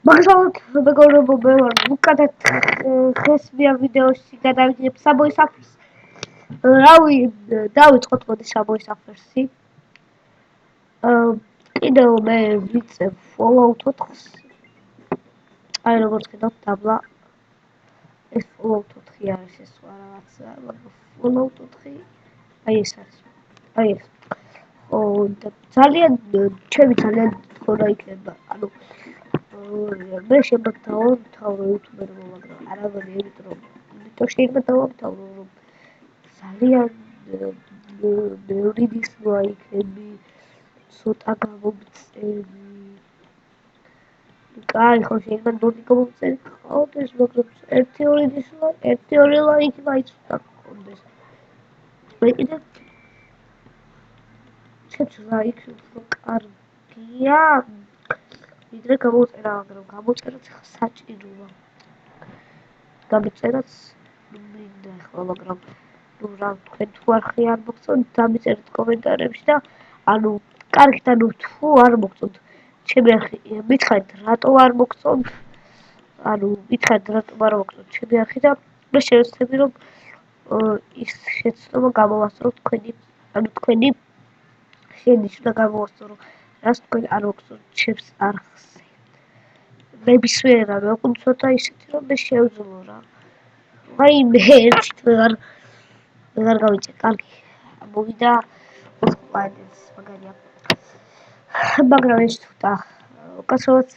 მაგალითად, მეგობრებო, მე ვარ უკეთეთ ხესმიან ვიდეოში გადავიდებ საბოის აფერს. რავი, დავიწყოთ მოდი საბოის აფერსი. კიდევ მე ვიწევ Fallout 4-ს. აი როგორც ხედავთ დაბლა ეს Fallout 4 არის ეს რაღაცა, მაგრამ Fallout 4 აი ეს არის. აი ეს. ო, ძალიან ჩემი ძალიან თქონა იქნება. ანუ მე შემოთავ YouTube-ზე, მაგრამ არავინ იმიტომ შეიძლება დავამთავრო, რომ ძალიან ბევრი დისკვა იქები, ცოტა გამომწერი. კაი, ხო შეიძლება ნოდი გამომწერი ყავდეს, მაგრამ 1-2 დისკვა, 1-2 ლაიქი მაინც უნდა გქონდეს. მე კიდევ ჩემს ლაიქი უფრო კარგია, ვიდრე გამოწერა, მაგრამ გამოწერაც საჭიროა. დამიწერაც მინდა ახლა, მაგრამ ნუ რა თქვენ თუ არხი არ მოგწონთ, დამიწერეთ კომენტარებში და ანუ კარგით, ანუ თუ არ მოგწონთ ჩემი არხი, მითხარით რატო არ მოგწონთ? ანუ მითხარით რატომ არ მოგწონთ ჩემი არხი და მე შევეცდები რომ ის შეცდომა გამოვასწოროთ თქვენი, ანუ თქვენი შენის უნდა გამოვასწორო, რას თქვენ არ მოგწონთ ჩემს არხზე. ნებისმიერ რამე, უკვე ცოტა ისეთი რომ მე შევძლო რა. აი მე ერთი ვეღარ გავიწე, კარგი. მოვიდა უცხოეთის მაგარია. მაგრამ ეს თუთა უკაცრავად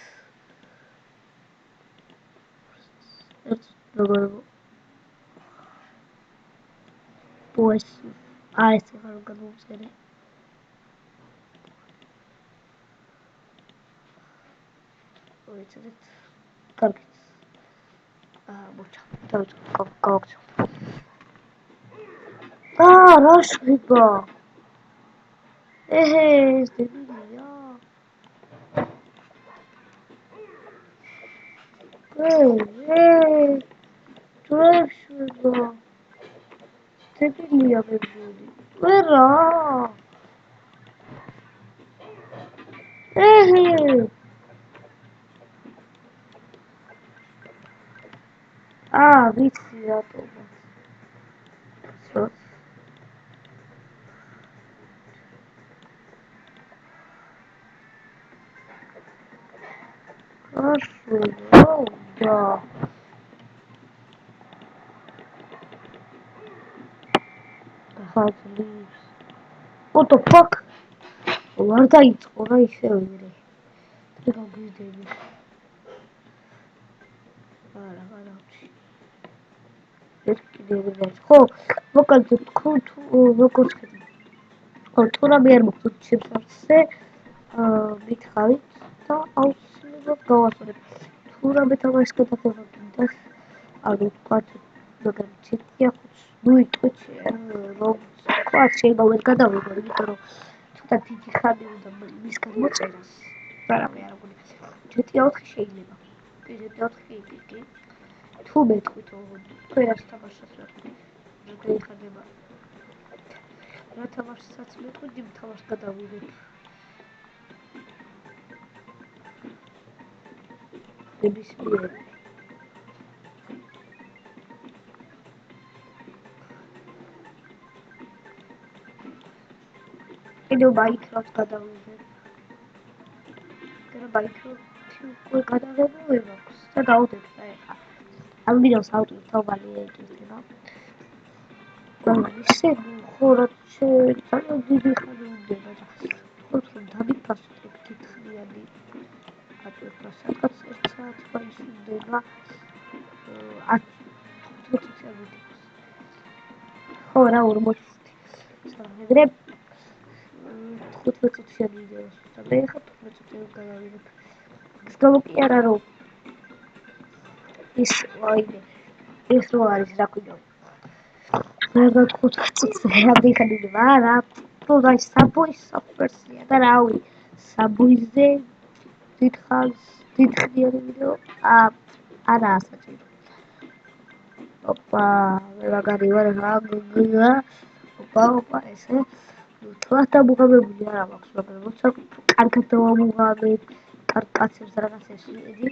მეგობრებო. ეს ეს ახლა გამოვწერე. ვიცით, კარგი. მოჩა, გავაგზავნე. რა შვება? ეს დებილია. შვება. დებილია მე მგონი. რა? ვიცი რატომაც. What the fuck? ვარ დაიწყო რა ისე ვიდრე. გაგვიძები. არა. ეს კიდევ ხო, მოკლედ თქვენ თუ როგორც ხედავთ. ხო, თუ რამე არ მოგწონთ ჩემს არხზე, მითხარით და აუცილებლად გავასწორებ. თუ რამე თამაშს გადაგებთ და ანუ ვთქვათ, მაგრამ ჩეტია ნუ იტყვი რომ ვთქვათ შეიძლება ვერ გადავიღო, იმიტომ რომ ცოტა დიდი ხანი უნდა მის გამოწერას. რამე არ გონი. ჩეტია 4 შეიძლება. ჩეტია 4 კი. თუ მეტყვით თქვენ რას თამაშს ვეთქვი. რა გაიხადება. რა თამაშსაც მეტყვით, იმ თამაშს გადავიღებ. ნებისმიერ კიდევ Minecraft გადავიღებ. Minecraft უკვე გადაღებული მაქვს და დავდებ და ეხა. ამ ვიდეოს ავტორი თაობალი ეტვირთება. ისე ხო რა ძალიან დიდი ხანი უნდება და ვთქვათ რომ დამიფასოთ ეგ თითქმიანი ატვირთვა სადღაც 1 საათი მაინც უნდება 15 წუთი ხო რა 40 სამეგრე 15 წუთიანი ვიდეოს და მე ხა 15 წუთი გადავიღებ ის გამო კი არა რომ ის ვაიმე ეს რო არის რა ქვია რა 15 წუთი გადავიღებ რა თუ და საბოის აფერსია და რავი საბოიზე დიდხნიანი ვიდეო არა საჭირო ოპა მაგარი ვარ რა ოპა ესე თქვა და მოგამებული არა მაქვს მაგრამ როცა კარგად დავამუღამე კარკაცებს რაღაცას ედი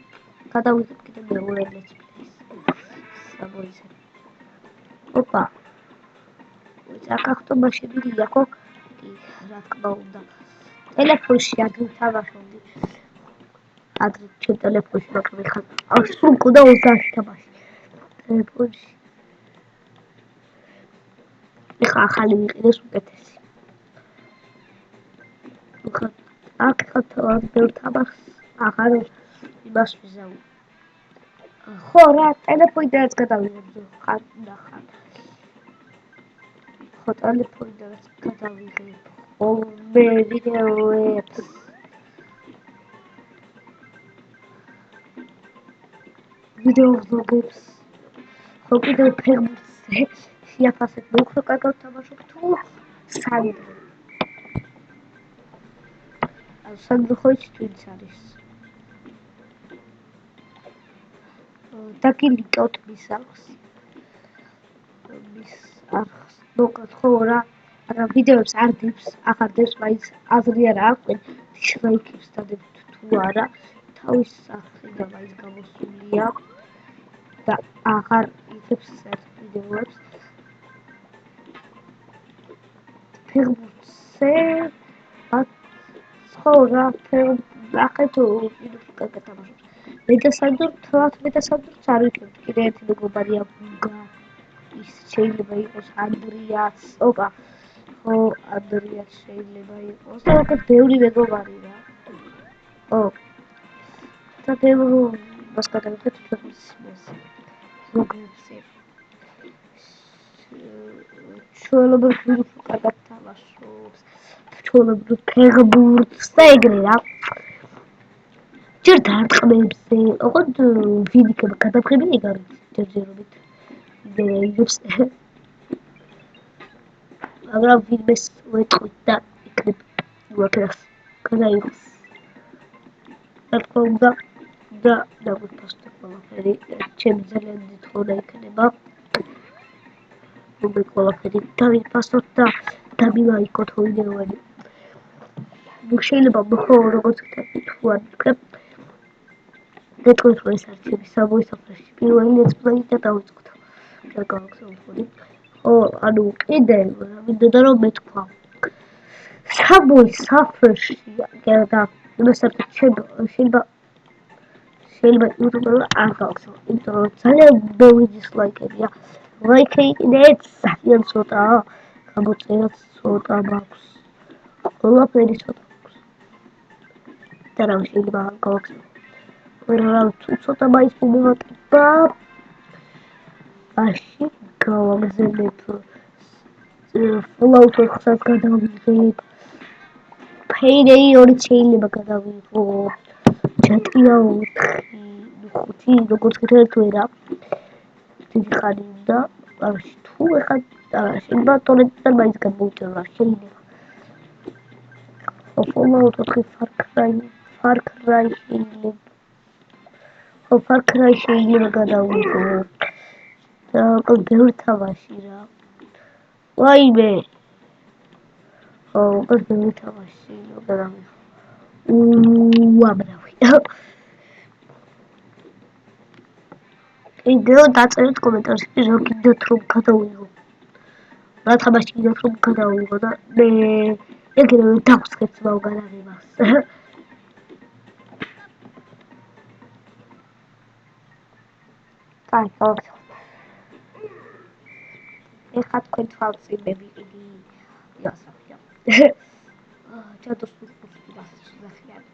გადავიღებ კიდე მეორე let's play-ს. საბოიზე. ოპა. აკახტო მაშინია ხო? კი, რა თქმა უნდა. ტელეფონში ადრე თამაშობდი. ადრე ჩემ ტელეფონში მაგრამ ხა სულ მქონდა 30 თამაში. ტელეფონში. ეხა ახალი ვიყიდეს უკეთესი. აქ ხათ ბევრ თამაშს აღარ იმას ვიზავ. ხო რა, ტელეფონიდანაც გადავიღებ ხარ ნახარ. ხო, ტელეფონიდანაც გადავიღებ. ხოლმე ვიდეოებს. ვიდეო ვლოგებს. ხო, კიდევ ფერმურზე შეაფასებ მე უფრო კარგად თამაშობ თუ სანდრო. სანდრო ხო იცი თუ ის არის? დაგილიკავთ მის არხს. მის არხს. მოკად ხო რა. არა ვიდეოებს არ დებს, აღარ დებს, მაინც აზრი არ აქვს, დისლაიქებს დადებთ თუ არა. თავის არხიდან მაინც გამოსულია და აღარ იღებს საერთოდ ვიდეოებს. ფერმურზე ხო რა, ნახეთ ვიდეოს კარგად თამაშობს. მეტასანდურ თვათ მეტასანდურს არ ვიქნებ, კიდე ერთი მეგობარია გუგა. ის შეიძლება იყოს ანდრიაც, ოპა. ხო, ანდრიაც შეიძლება იყოს. და უკეთ ბევრი მეგობარი რა. ო. და ბევრი მას გადავიღეთ ფერმურს. ზოგადად. ჩვეულებრივ უფრო კარგად თამაშობს. ჩვეულებრივ ფერმურს და ეგრე რა. ჯერ დარტყმებზე, ოღონდ ვინიქება გადაფრები ეგ არის ჯერჯერობით. იდეებს. მაგრამ ვინმეს ვეთყვით და იქნებ უაკრას. გადაიღოს. რა თქმა უნდა და დაგვიფასდე ყველაფერი. ჩემი ძალიან დიდი თხოვნა იქნება. რომ ყველაფერი დავიფასოთ და დამილაიქოთ ვიდეოები. შეიძლება ხო როგორც ვთქვი თუ არ ვიქნებ გეტყვით რომ ეს არის ჩემი სამოისაფრეში პირველი let's play და დავიწყოთ. რა გავაკეთოთ? ხო, ანუ კიდე მინდოდა რომ მეთქვა. სამოისაფრეში და შეიძლება YouTube-ზე არ გავაკეთო. იმიტომ რომ ძალიან ბევრი დისლაიქებია. ლაიქი კიდე ძალიან ცოტაა. გამოწერაც ცოტა მაქვს. ყველაფერი ცოტა მაქვს. და რა შეიძლება გავაკეთო. რა ცოტა მაინც მომატება. აში გავაგზავნებ Fallout 4-ს გადავიღებ. Payday 2 შეიძლება გადავიღო. GTA 4, როგორც გითხრათ ვერა. დიდი ხანი უნდა. არაში თუ ეხა შეიძლება თორემ მაინც გამოვიწერა შეიძლება. Fallout 4 Far Cry შეიძლება. Far Cry შეიძლება გადავიღო. და ბევრი თამაში რა. ვაიმე. ხო, ბევრი თამაში შეიძლება გადავიღო. უამრავი. კიდევ დაწერეთ კომენტარებში რა გინდათ რომ გადავიღო. რა თამაში გინდათ რომ გადავიღო და მე ეგრევე დავსხეთ მაგალაღებას. კაი, ხო. ეხა თქვენ თვალწინები იგი იასახია. ჩატოს კურსი დასახიან.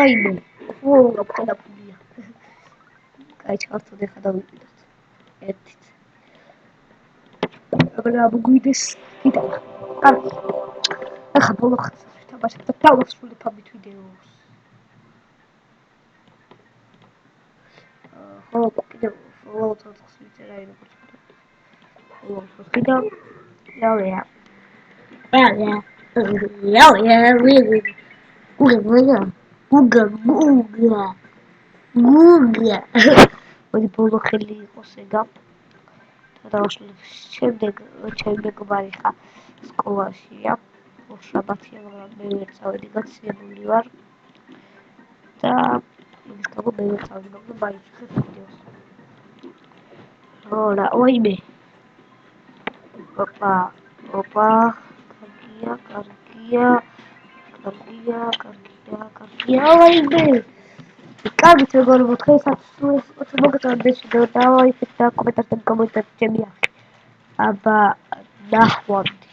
აიმე, ო, რა ფუნია. კაი, ჩავთვალე ხა დავიყიდოთ. ერთით. აბა გვიდეს კიდე. კარგი. ეხა ბოლო ხაზს ვთამაშებ და დავასრულებ ამით ვიდეოს. ხო, კიდევ Fallout 4-ს ვიწერა როგორც ვთქვი. Fallout 4 და დავია. გუგა. მოდი ბოლო ხელი იყოს ეგა. და დავასრულებ. შემდეგ ჩემი მეგობარი ხა სკოლაშია. შაბათია, მაგრამ მე ვერ წავედი, გაცილებული ვარ და იმის გამო მე ვერ წავედი, მაგრამ მაინც ვხედავ ვიდეოს. რა, ვაიმე. ოპა, კარგია, ვაიმე. კარგით მეგობრებო, დღესაც თუ მოგწონდეს ვიდეო, დავაიფეთ და კომენტართან კომენტარით ჩემი ახლა. აბა, ნახვამდის.